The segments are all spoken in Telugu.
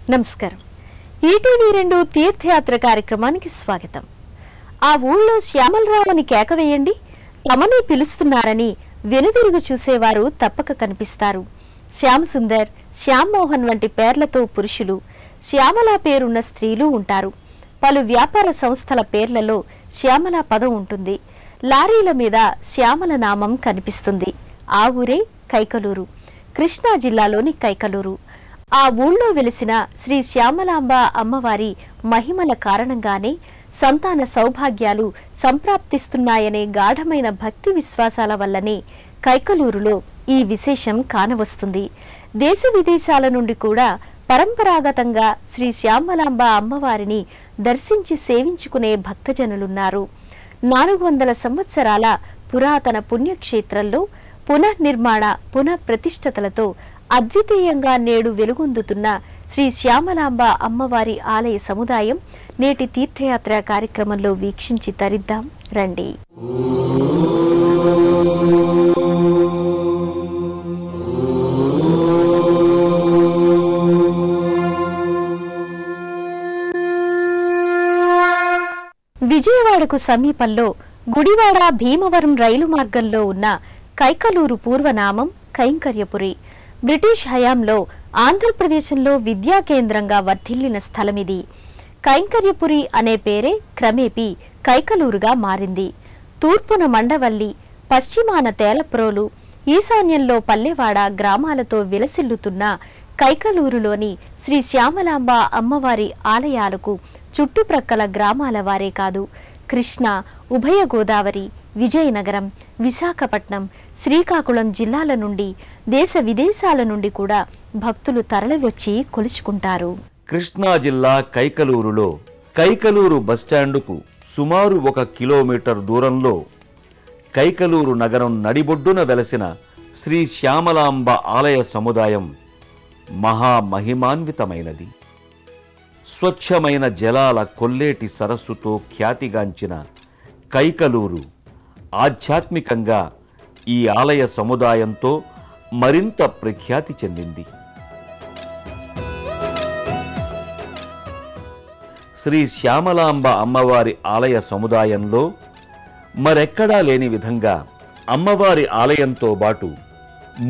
నమస్కారం. ఈటీవీ 2 తీర్థయాత్ర కార్యక్రమానికి స్వాగతం. ఆ ఊళ్ళో శ్యామలరావుని కేక వేయండి, తమని పిలుస్తున్నారని వెనుదిరుగు చూసేవారు తప్పక కనిపిస్తారు. శ్యామ్ సుందర్, శ్యామ్ మోహన్ వంటి పేర్లతో పురుషులు, శ్యామల పేరున్న స్త్రీలు ఉంటారు. పలు వ్యాపార సంస్థల పేర్లలో శ్యామల పదం ఉంటుంది. లారీల మీద శ్యామల నామం కనిపిస్తుంది. ఆ ఊరే కైకలూరు, కృష్ణా జిల్లాలోని కైకలూరు. ఆ ఊళ్ళో వెలిసిన శ్రీ శ్యామలాంబ అమ్మవారి మహిమల కారణంగానే సంతాన సౌభాగ్యాలు సంప్రాప్తిస్తున్నాయనే గాఢమైన భక్తి విశ్వాసాల వల్లనే కైకలూరులో ఈ విశేషం కానవస్తుంది. దేశ విదేశాల నుండి కూడా పరంపరాగతంగా శ్రీ శ్యామలాంబ అమ్మవారిని దర్శించి సేవించుకునే భక్తజనులున్నారు. 400 సంవత్సరాల పురాతన పుణ్యక్షేత్రంలో పునర్నిర్మాణ పునఃప్రతిష్ఠతలతో అద్వితీయంగా నేడు వెలుగొందుతున్న శ్రీ శ్యామలాంబ అమ్మవారి ఆలయ సముదాయం నేటి తీర్థయాత్ర కార్యక్రమంలో వీక్షించి తరిద్దాం రండి. విజయవాడకు సమీపంలో గుడివాడ భీమవరం రైలు మార్గంలో ఉన్న కైకలూరు పూర్వనామం కైంకర్యపురి. బ్రిటిష్ హయాంలో ఆంధ్రప్రదేశ్లో విద్యా కేంద్రంగా వర్ధిల్లిన స్థలమిది. కైంకర్యపురి అనే పేరే క్రమేపీ కైకలూరుగా మారింది. తూర్పున మండవల్లి, పశ్చిమాన తేలప్రోలు, ఈశాన్యంలో పల్లెవాడ గ్రామాలతో విలసిల్లుతున్న కైకలూరులోని శ్రీ శ్యామలాంబ అమ్మవారి ఆలయాలకు చుట్టుప్రక్కల గ్రామాల వారే కాదు, కృష్ణా, ఉభయ గోదావరి, విజయనగరం, విశాఖపట్నం, శ్రీకాకుళం జిల్లాల నుండి దేశ విదేశాల నుండి కూడా భక్తులు తరలివచ్చి కొలుచుకుంటారు. కృష్ణా జిల్లా కైకలూరులో కైకలూరు బస్టాండుకు సుమారు 1 కిలోమీటర్ దూరంలో కైకలూరు నగరం నడిబొడ్డున వెలసిన శ్రీ శ్యామలాంబ ఆలయ సముదాయం మహామహిమాన్వితమైనది. స్వచ్ఛమైన జలాల కొల్లేటి సరస్సుతో ఖ్యాతిగాంచిన కైకలూరు ఆధ్యాత్మికంగా ఈ ఆలయ సముదాయంతో మరింత ప్రఖ్యాతి చెందింది. శ్రీ శ్యామలాంబ అమ్మవారి ఆలయ సముదాయంలో మరెక్కడా లేని విధంగా అమ్మవారి ఆలయంతో పాటు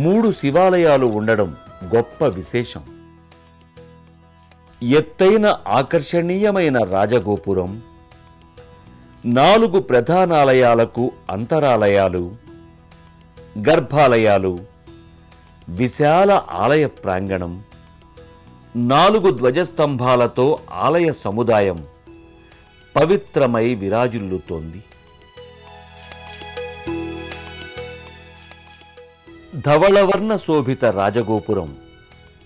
3 శివాలయాలు ఉండడం గొప్ప విశేషం. ఎత్తైన ఆకర్షణీయమైన రాజగోపురం, 4 ప్రధానాలయాలకు అంతరాలయాలు, గర్భాలయాలు, విశాల ఆలయ ప్రాంగణం, 4 ధ్వజస్తంభాలతో ఆలయ సముదాయం పవిత్రమై విరాజిల్లుతోంది. ధవళవర్ణ శోభిత రాజగోపురం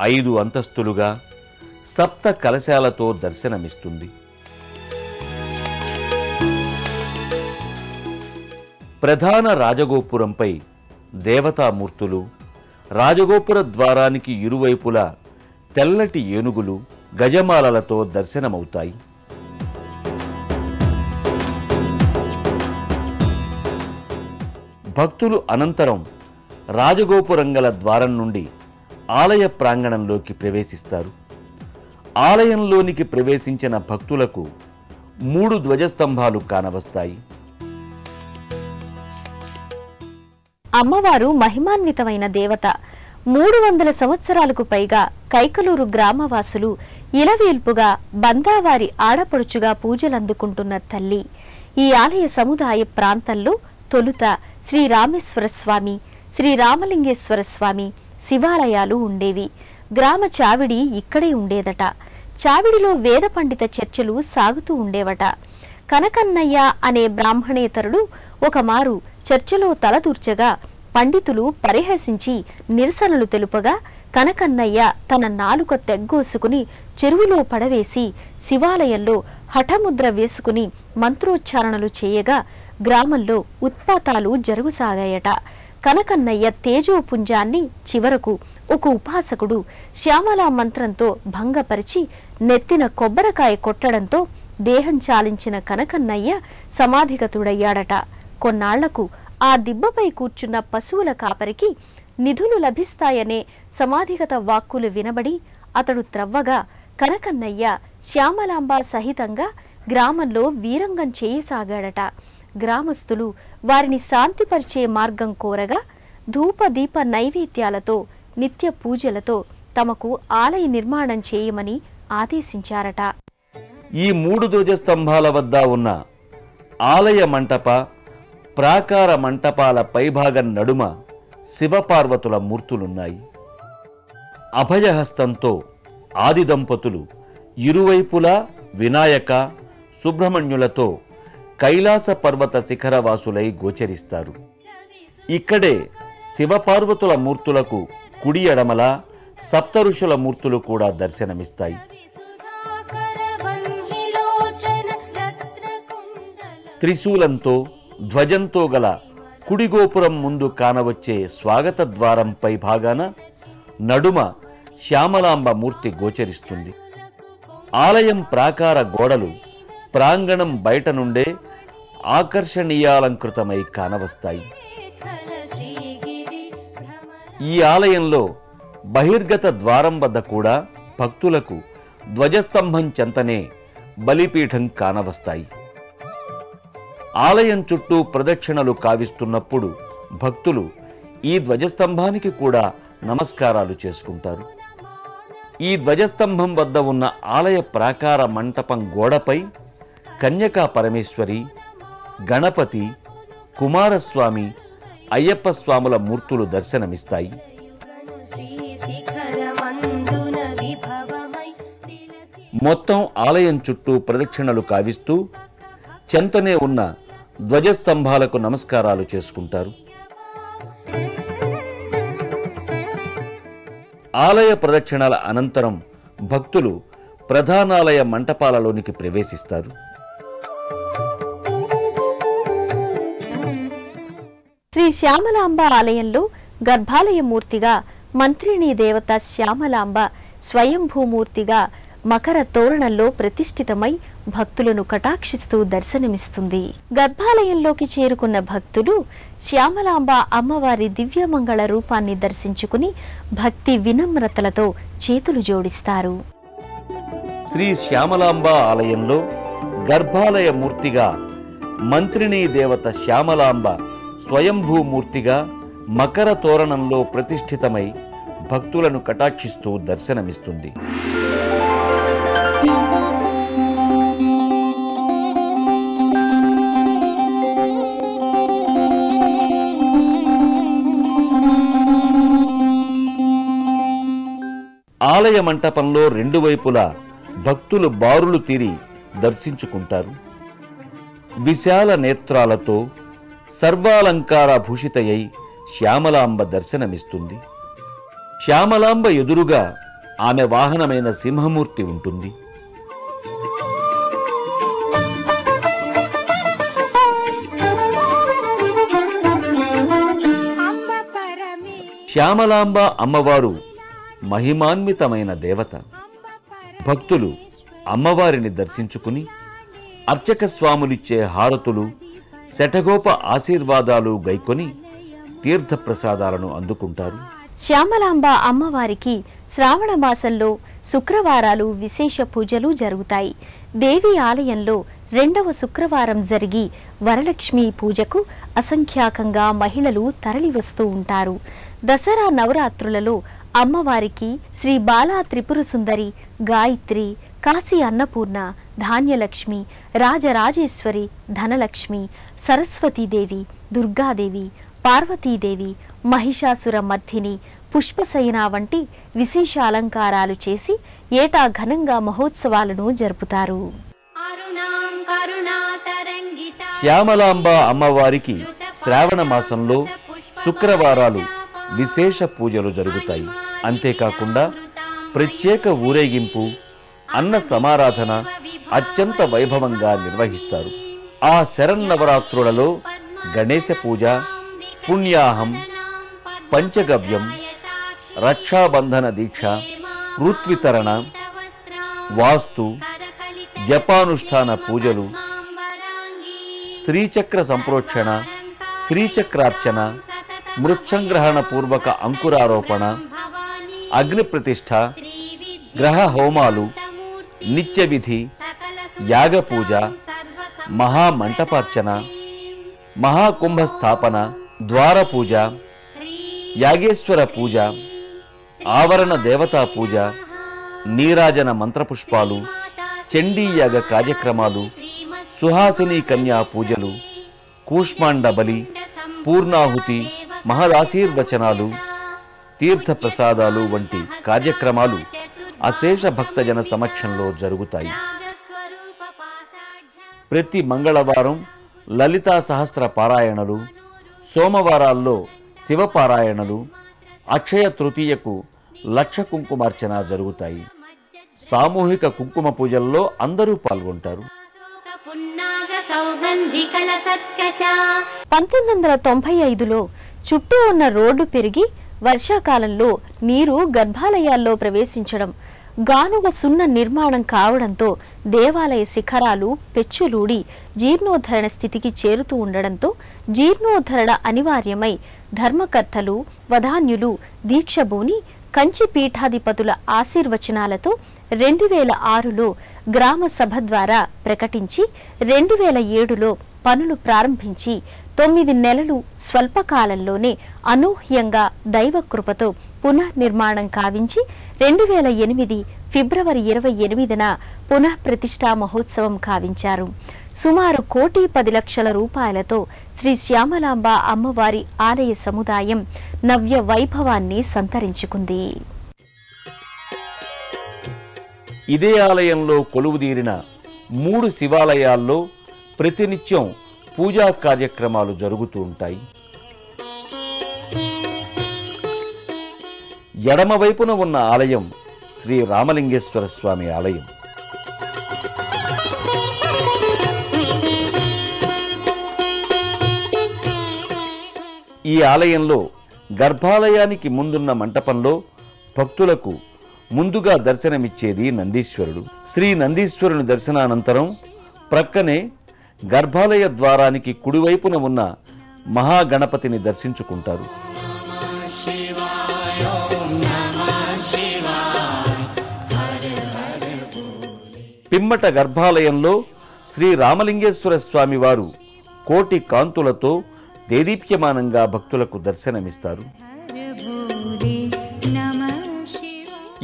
5 అంతస్తులుగా సప్త కలశాలతో దర్శనమిస్తుంది. ప్రధాన రాజగోపురంపై దేవతామూర్తులు, రాజగోపుర ద్వారానికి ఇరువైపులా తెల్లటి ఏనుగులు గజమాలలతో దర్శనమవుతాయి. భక్తులు అనంతరం రాజగోపురంగల ద్వారం నుండి ఆలయ ప్రాంగణంలోకి ప్రవేశిస్తారు. ఆలయంలోనికి ప్రవేశించిన భక్తులకు 3 ధ్వజస్తంభాలు కానవస్తాయి. అమ్మవారు మహిమాన్వితమైన దేవత. 300 సంవత్సరాలకు పైగా కైకలూరు గ్రామవాసులు ఇలవేల్పుగా బందావారి ఆడపడుచుగా పూజలందుకుంటున్న తల్లి. ఈ ఆలయ సముదాయ ప్రాంతంలో తొలుత శ్రీ రామేశ్వర స్వామి, శ్రీ రామలింగేశ్వర స్వామి శివాలయాలు ఉండేవి. గ్రామ చావిడి ఇక్కడే ఉండేదట. చావిడిలో వేద పండిత చర్చలు సాగుతూ ఉండేవట. కనకన్నయ్య అనే బ్రాహ్మణేతరుడు ఒకమారు చర్చలో తలదూర్చగా పండితులు పరిహసించి నిరసనలు తెలుపగా కనకన్నయ్య తన నాలుక తెగ్గోసుకుని చెరువులో పడవేసి శివాలయంలో హఠముద్ర వేసుకుని మంత్రోచ్చారణలు చేయగా గ్రామంలో ఉత్పాతాలు జరుగుసాగాయట. కనకన్నయ్య తేజోపుంజాన్ని చివరకు ఒక ఉపాసకుడు శ్యామలా మంత్రంతో భంగపరిచి నెత్తిన కొబ్బరికాయ కొట్టడంతో దేహం చాలించిన కనకన్నయ్య సమాధిగతుడయ్యాడట. కొన్నాళ్లకు ఆ దిబ్బపై కూర్చున్న పశువుల కాపరికి నిధులు లభిస్తాయనే సమాధిగత వాక్కులు వినబడి అతడు త్రవ్వగా కనకన్నయ్య శ్యామలాంబ సహితంగా గ్రామంలో వీరంగం చేయసాగాడట. గ్రామస్తులు వారిని శాంతిపరిచే మార్గం కోరగా ధూపదీప నైవేద్యాలతో నిత్య పూజలతో తమకు ఆలయ నిర్మాణం చేయమని ఆదేశించారట. ఈ 3 ధ్వజస్తంభాల వద్ద ఉన్న ఆలయ మంటప, ప్రాకార మంటపాల పైభాగం నడుమ శివపార్వతుల మూర్తులున్నాయి. అభయహస్తంతో ఆది దంపతులు ఇరువైపులా వినాయక, సుబ్రహ్మణ్యులతో కైలాస పర్వత శిఖరవాసులై గోచరిస్తారు. ఇక్కడే శివపార్వతుల మూర్తులకు కుడి ఎడమల సప్తఋషుల మూర్తులు కూడా దర్శనమిస్తాయి. త్రిశూలంతో ధ్వజంతో గల కుడి గోపురం ముందు కానవచ్చే స్వాగత ద్వారంపై భాగాన నడుమ శ్యామలాంబ మూర్తి గోచరిస్తుంది. ఆలయం ప్రాకార గోడలు ప్రాంగణం బయట నుండే ఆకర్షణీయాలంకృతమై కానవస్తాయి. ఈ ఆలయంలో బహిర్గత ద్వారం వద్ద కూడా భక్తులకు ధ్వజస్తంభం చెంతనే బలిపీఠం కానవస్తాయి. ఆలయం చుట్టూ ప్రదక్షిణలు కావిస్తున్నప్పుడు భక్తులు ఈ ధ్వజస్తంభానికి కూడా నమస్కారాలు చేసుకుంటారు. ఈ ధ్వజస్తంభం వద్ద ఉన్న ఆలయ ప్రాకార మంటపం గోడపై కన్యకా పరమేశ్వరి, గణపతి, కుమారస్వామి, అయ్యప్ప స్వాముల మూర్తులు దర్శనమిస్తాయి. మొత్తం ఆలయం చుట్టూ ప్రదక్షిణలు కావిస్తూ చెంతనే ఉన్న ధ్వజస్తంభాలకు నమస్కారాలు చేసుకుంటారు. ఆలయ ప్రదక్షిణల అనంతరం భక్తులు ప్రధానాలయ మంటపాలలోనికి ప్రవేశిస్తారు. శ్రీ శ్యామలాంబ ఆలయంలో గర్భాలయ మూర్తిగా మంత్రిణీ దేవత శ్యామలాంబ స్వయంభూమూర్తిగా మకర తోరణంలో ప్రతిష్ఠితమై భక్తులను కటాక్షిస్తూ దర్శనమిస్తుంది. గర్భాలయంలోకి చేరుకున్న భక్తులు శ్యామలాంబ అమ్మవారి దివ్యమంగళ రూపాన్ని దర్శించుకుని భక్తి వినమ్రతలతో చేతులు జోడిస్తారు. శ్రీ శ్యామలాంబ ఆలయంలో గర్భాలయ మూర్తిగా మంత్రిణీ దేవత శ్యామలాంబ స్వయంభూమూర్తిగా మకర తోరణంలో ప్రతిష్ఠితమై భక్తులను కటాక్షిస్తూ దర్శనమిస్తుంది. ఆలయ మంటపంలో 2 వైపులా భక్తులు బారులు తీరి దర్శించుకుంటారు. విశాల నేత్రాలతో సర్వాలంకార భూషితయై శ్యామలాంబ దర్శనమిస్తుంది. శ్యామలాంబ ఎదురుగా ఆమె వాహనమైన సింహమూర్తి ఉంటుంది. శ్యామలాంబ అమ్మవారు మహిమాన్వితమైన దేవత. భక్తులు అమ్మవారిని దర్శించుకుని అర్చక స్వాములిచ్చే హారతులు, శఠగోప ఆశీర్వాదాలు గైకొని తీర్థప్రసాదాలను అందుకుంటారు. శ్యామలాంబ అమ్మవారికి శ్రావణ మాసంలో శుక్రవారాలు విశేష పూజలు జరుగుతాయి. దేవి ఆలయంలో 2వ శుక్రవారం జరిగి వరలక్ష్మి పూజకు అసంఖ్యాకంగా మహిళలు తరలివస్తూ ఉంటారు. దసరా నవరాత్రులలో అమ్మవారికి శ్రీ బాలా త్రిపుర సుందరి, గాయత్రి, కాశీ అన్నపూర్ణ, ధాన్యలక్ష్మి, రాజరాజేశ్వరి, ధనలక్ష్మి, సరస్వతీదేవి, దుర్గాదేవి, పార్వతీదేవి, మహిషాసుర మర్ధిని, పుష్పశయన వంటి విశేష అలంకారాలు చేసి ఏటా ఘనంగా మహోత్సవాలను జరుపుతారు. శ్యామలాంబ అమ్మవారికి శ్రావణ మాసంలో శుక్రవారాలు విశేష పూజలు జరుగుతాయి. అంతేకాకుండా ప్రత్యేక ఊరేగింపు, అన్న సమారాధన అత్యంత వైభవంగా నిర్వహిస్తారు. ఆ శరన్నవరాత్రులలో గణేశ పూజ, పుణ్యాహం, పంచగవ్యం, రక్షాబంధన దీక్ష, ఋత్వితరణ, వాస్తు, జపానుష్ఠాన పూజలు, శ్రీచక్ర సంప్రోక్షణ, శ్రీచక్రార్చన, మృత్సంగ్రహణ పూర్వక అంకురారోపణ, అగ్ని ప్రతిష్ఠ, గ్రహ హోమాలు, నిత్య విధి, యాగపూజ, మహామంటపార్చన, మహాకుంభ స్థాపన, ద్వార పూజ, యాగేశ్వర పూజ, ఆవరణ దేవతా పూజ, నీరాజన మంత్రపుష్పాలు, చండీయాగ కార్యక్రమాలు, సుహాసిని కన్యా పూజలు, కూష్మాండ బలి, పూర్ణాహుతి, మహదాశీర్వచనాలు, తీర్థ ప్రసాదాలు వంటి కార్యక్రమాలు అశేష భక్తజన సమక్షంలో జరుగుతాయి. ప్రతి మంగళవారం లలితా సహస్ర పారాయణలు, సోమవారాల్లో శివపారాయణలు, అక్షయ తృతీయకు లక్ష కుంకుమార్చన జరుగుతాయి. సామూహిక కుంకుమ పూజల్లో అందరూ పాల్గొంటారు. 1995లో చుట్టూ ఉన్న రోడ్డు పెరిగి వర్షాకాలంలో నీరు గర్భాలయాల్లో ప్రవేశించడం, గానుగ సున్న నిర్మాణం కావడంతో దేవాలయ శిఖరాలు పెచ్చులూడి జీర్ణోద్ధరణ స్థితికి చేరుతూ ఉండడంతో జీర్ణోద్ధరణ అనివార్యమై ధర్మకర్తలు, వధాన్యులు దీక్షభూని కంచి పీఠాధిపతుల ఆశీర్వచనాలతో 2006లో గ్రామ సభ ద్వారా ప్రకటించి 2007లో పనులు ప్రారంభించి 9 నెలలు స్వల్పకాలంలోనే అనూహ్యంగా దైవ కృపతో పునఃనిర్మాణం కావించి 2008 ఫిబ్రవరి 28న పునఃప్రతిష్ఠా మహోత్సవం కావించారు. సుమారు 1,10,00,000 రూపాయలతో శ్రీ శ్యామలాంబ అమ్మవారి ఆలయ సముదాయం నవ్య వైభవాన్ని సంతరించుకుంది. ఇదే ఆలయంలో కొలువుదీరిన 3 శివాలయాల్లో ప్రతినిత్యం పూజా కార్యక్రమాలు జరుగుతూ ఉంటాయి. ఎడమవైపున ఉన్న ఆలయం శ్రీ రామలింగేశ్వర స్వామి ఆలయం. ఈ ఆలయంలో గర్భాలయానికి ముందున్న మంటపంలో భక్తులకు ముందుగా దర్శనమిచ్చేది నందీశ్వరుడు. శ్రీ నందీశ్వరుని దర్శనానంతరం ప్రక్కనే గర్భాలయ ద్వారానికి కుడివైపున ఉన్న మహాగణపతిని దర్శించుకుంటారు. పిమ్మట గర్భాలయంలో శ్రీ రామలింగేశ్వర స్వామి వారు కోటి కాంతులతో దేదీప్యమానంగా భక్తులకు దర్శనమిస్తారు.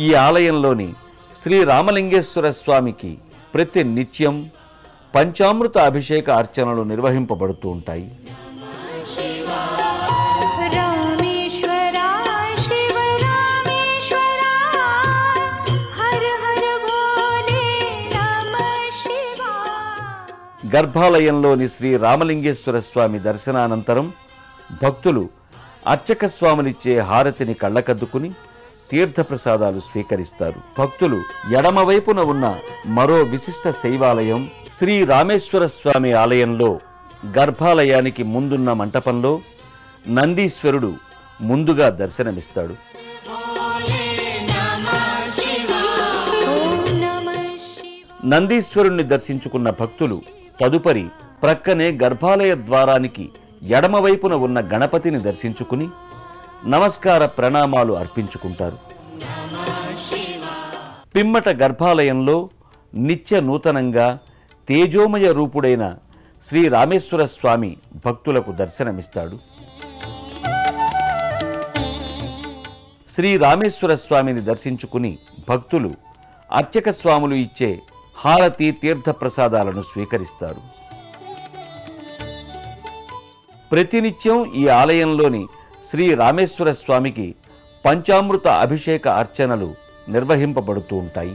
ఈ ఆలయంలోని శ్రీ రామలింగేశ్వర స్వామికి ప్రతి నిత్యం పంచామృత అభిషేక అర్చనలు నిర్వహింపబడుతూ ఉంటాయి. గర్భాలయంలోని శ్రీ రామలింగేశ్వర స్వామి దర్శనానంతరం భక్తులు అర్చక స్వాములిచ్చే హారతిని కళ్ళకద్దుకుని తీర్థప్రసాదాలు స్వీకరిస్తారు. భక్తులు ఎడమవైపున ఉన్న మరో విశిష్ట శైవాలయం శ్రీ రామేశ్వర స్వామి ఆలయంలో గర్భాలయానికి ముందున్న మంటపంలో నందీశ్వరుడు ముందుగా దర్శనమిస్తాడు. నందీశ్వరుణ్ణి దర్శించుకున్న భక్తులు తదుపరి ప్రక్కనే గర్భాలయ ద్వారానికి ఎడమవైపున ఉన్న గణపతిని దర్శించుకుని నమస్కార ప్రణామాలు అర్పించుకుంటారు. పిమ్మట గర్భాలయంలో నిత్య నూతనంగా తేజోమయ రూపుడైన శ్రీ రామేశ్వర స్వామి భక్తులకు దర్శనమిస్తాడు. శ్రీ రామేశ్వర స్వామిని దర్శించుకుని భక్తులు అర్చక స్వాములు ఇచ్చే హారతి తీర్థ ప్రసాదాలను స్వీకరిస్తారు. ప్రతినిత్యం ఈ ఆలయంలోని శ్రీ రామేశ్వర స్వామికి పంచామృత అభిషేక అర్చనలు నిర్వహింపబడుతూ ఉంటాయి.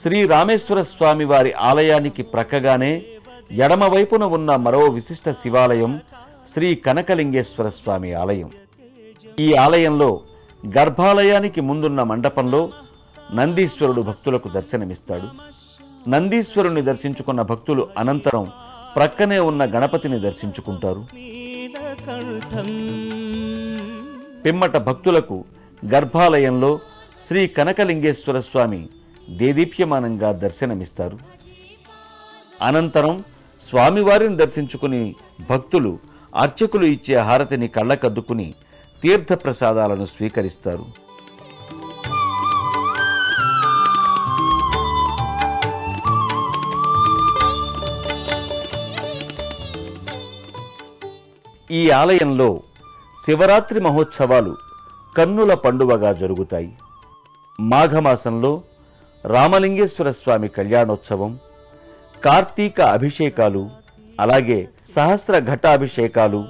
శ్రీ రామేశ్వర స్వామి వారి ఆలయానికి ప్రక్కగానే ఎడమవైపున ఉన్న మరో విశిష్ట శివాలయం శ్రీ కనకలింగేశ్వర స్వామి ఆలయం. ఈ ఆలయంలో గర్భాలయానికి ముందున్న మండపంలో నందీశ్వరుడు భక్తులకు దర్శనమిస్తాడు. నందీశ్వరుని దర్శించుకున్న భక్తులు అనంతరం ప్రక్కనే ఉన్న గణపతిని దర్శించుకుంటారు. పిమ్మట భక్తులకు గర్భాలయంలో శ్రీ కనకలింగేశ్వర స్వామి దేదీప్యమానంగా దర్శనమిస్తారు. అనంతరం స్వామివారిని దర్శించుకుని భక్తులు అర్చకులు ఇచ్చే హారతిని కళ్ళకద్దుకుని తీర్థప్రసాదాలను స్వీకరిస్తారు. ఈ ఆలయంలో శివరాత్రి మహోత్సవాలు కన్నుల పండువగా జరుగుతాయి. మాఘమాసంలో రామలింగేశ్వర స్వామి కళ్యాణోత్సవం, కార్తీక అభిషేకాలు, అలాగే సహస్ర ఘటాభిషేకాలు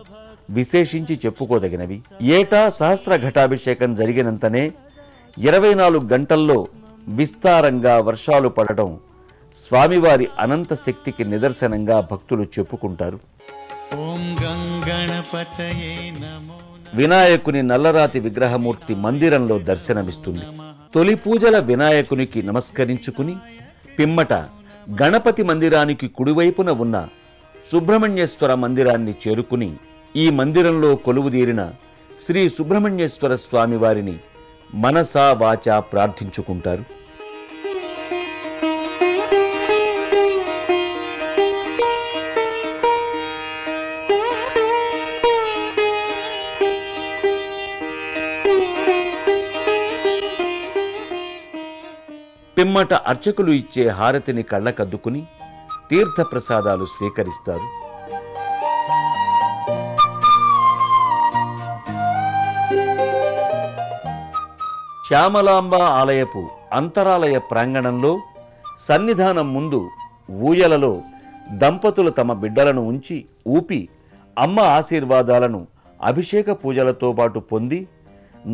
విశేషించి చెప్పుకోదగినవి. ఏటా సహస్ర ఘటాభిషేకం జరిగినంతనే 24 గంటల్లో విస్తారంగా వర్షాలు పడటం స్వామివారి అనంత శక్తికి నిదర్శనంగా భక్తులు చెప్పుకుంటారు. వినాయకుని నల్లరాతి విగ్రహమూర్తి మందిరంలో దర్శనమిస్తుంది. తొలి పూజల వినాయకునికి నమస్కరించుకుని పిమ్మట గణపతి మందిరానికి కుడివైపున ఉన్న సుబ్రహ్మణ్యేశ్వర మందిరాన్ని చేరుకుని ఈ మందిరంలో కొలువుదీరిన శ్రీ సుబ్రహ్మణ్యేశ్వర స్వామి వారిని మనసా వాచా ప్రార్థించుకుంటారు. పిమ్మట అర్చకులు ఇచ్చే హారతిని కళ్ళకద్దుకుని తీర్థప్రసాదాలు స్వీకరిస్తారు. శ్యామలాంబ ఆలయపు అంతరాలయ ప్రాంగణంలో సన్నిధానం ముందు ఊయలలో దంపతులు తమ బిడ్డలను ఉంచి ఊపి అమ్మ ఆశీర్వాదాలను అభిషేక పూజలతో పాటు పొంది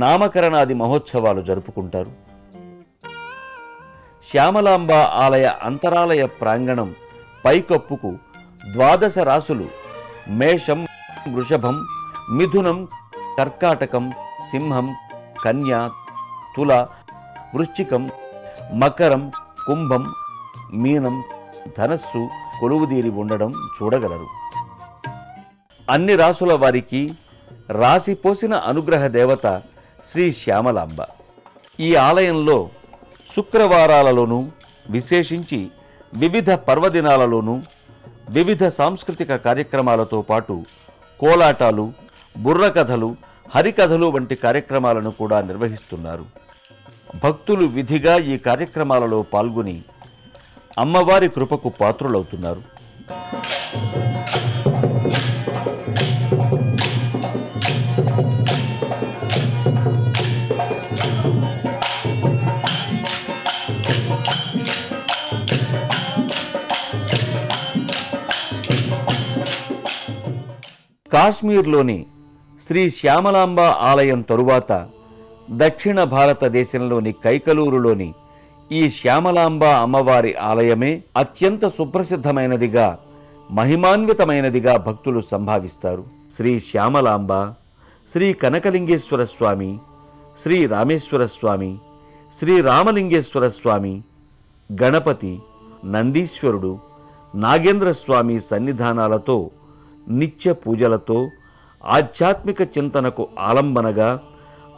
నామకరణాది మహోత్సవాలు జరుపుకుంటారు. శ్యామలాంబ ఆలయ అంతరాలయ ప్రాంగణం పైకప్పుకు 12 రాసులు మేషం, వృషభం, మిథునం, కర్కాటకం, సింహం, కన్య, తుల, వృశ్చికం, మకరం, కుంభం, మీనం, ధనస్సు కొలువుదీరి ఉండడం చూడగలరు. అన్ని రాసుల వారికి రాశిపోసిన అనుగ్రహ దేవత శ్రీ శ్యామలాంబ. ఈ ఆలయంలో శుక్రవారాలలోనూ విశేషించి వివిధ పర్వదినాలలోనూ వివిధ సాంస్కృతిక కార్యక్రమాలతో పాటు కోలాటాలు, బుర్రకథలు, హరికథలు వంటి కార్యక్రమాలను కూడా నిర్వహిస్తున్నారు. భక్తులు విధిగా ఈ కార్యక్రమాలలో పాల్గొని అమ్మవారి కృపకు పాత్రులవుతున్నారు. కాశ్మీర్లోని శ్రీ శ్యామలాంబ ఆలయం తరువాత దక్షిణ భారతదేశంలోని కైకలూరులోని ఈ శ్యామలాంబ అమ్మవారి ఆలయమే అత్యంత సుప్రసిద్ధమైనదిగా, మహిమాన్వితమైనదిగా భక్తులు సంభావిస్తారు. శ్రీ శ్యామలాంబ, శ్రీ కనకలింగేశ్వర స్వామి, శ్రీ రామేశ్వర స్వామి, శ్రీ రామలింగేశ్వర స్వామి, గణపతి, నందీశ్వరుడు, నాగేంద్ర స్వామి సన్నిధానాలతో నిత్య పూజలతో ఆధ్యాత్మిక చింతనకు ఆలంబనగా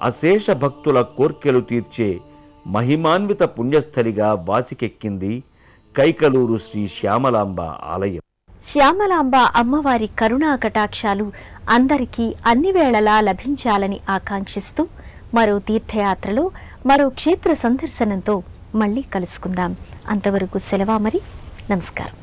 అశేష భక్తుల కోర్కెలు తీర్చే మహిమాన్విత పుణ్యస్థలిగా వాసికెక్కింది కైకలూరు శ్రీ శ్యామలాంబ ఆలయం. శ్యామలాంబ అమ్మవారి కరుణా కటాక్షాలు అందరికీ అన్ని వేళలా లభించాలని ఆకాంక్షిస్తూ మరో తీర్థయాత్రలో మరో క్షేత్ర సందర్శనంతో మళ్ళీ కలుసుకుందాం. అంతవరకు సెలవా మరి. నమస్కారం.